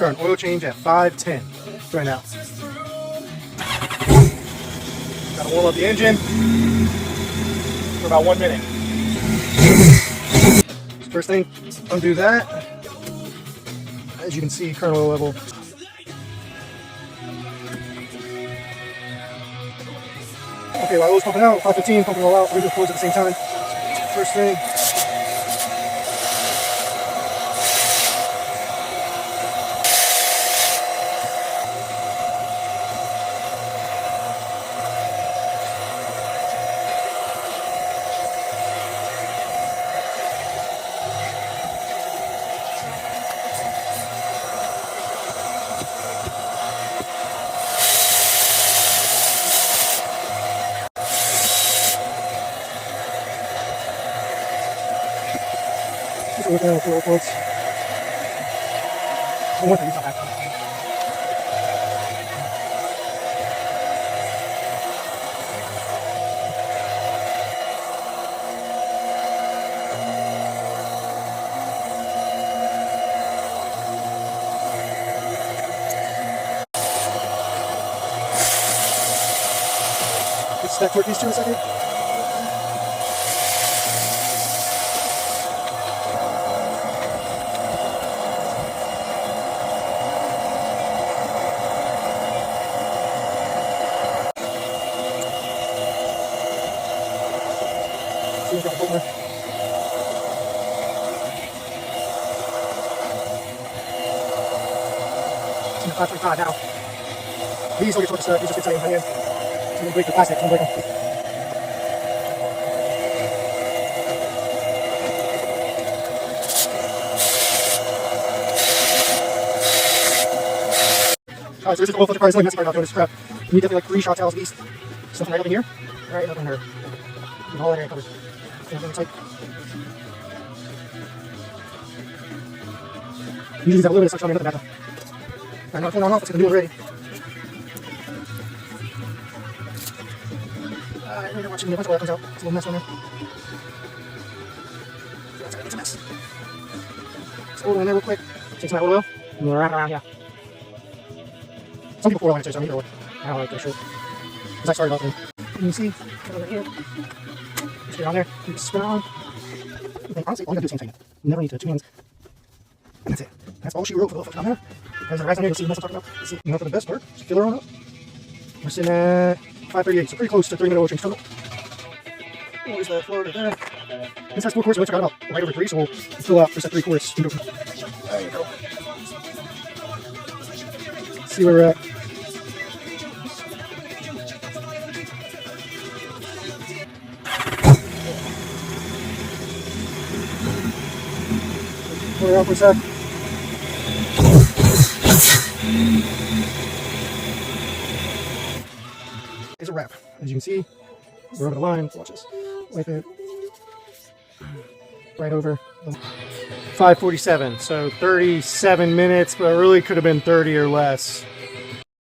start an oil change at 5:10 right now. Gotta warm up the engine for about 1 minute. First thing, undo that. As you can see, current oil level. Okay, while oil's pumping out, 5:15, pumping all out, we're going to close at the same time. First thing. Looking at the oil quotes. One thing, it's not bad. Let's step toward these two in a second. It's 5:25 now. These will get torque stuck. These just get tight in my hand. It's going to break the plastic. It's going to break them. Alright, so this is the oil filter part. It's really messy part about doing this crap. You need definitely like 3 shot towels at least. Something right up in here. Right up in her. And all that area covered. Tight. Usually have a little bit of suction on the end of the back. Alright, now turn on off. It's going to do it already. Alright, we're watching the bunch of oil comes out. It's a little mess on there. It's a mess. Just oil in there real quick. Take some of that oil and we'll wrap it around here. Some people pour oil on it too, so I'm going to I don't like that shit. Because I started off with it. You see, over here. Just get it on there. You just spin it on. And honestly, all you gotta do is hand tighten it. You never need to 2 hands. And that's it. That's all she wrote for the oil filter on there. There's the rest on here. You'll see what I'm talking about. Let's see, you know, for the best part, just fill her on up. We're sitting at 5:38, so pretty close to 30-minute oil change total. There's the floor right there. This has 4 quarts, we only got about right over 3, so we'll fill out just at 3 quarts. There you go. Let's see where we're at. Pour it out for a sec. It's a wrap. As you can see, we're over the line. Watch this. Wipe it. Right over. 5:47, so 37 minutes, but it really could have been 30 or less.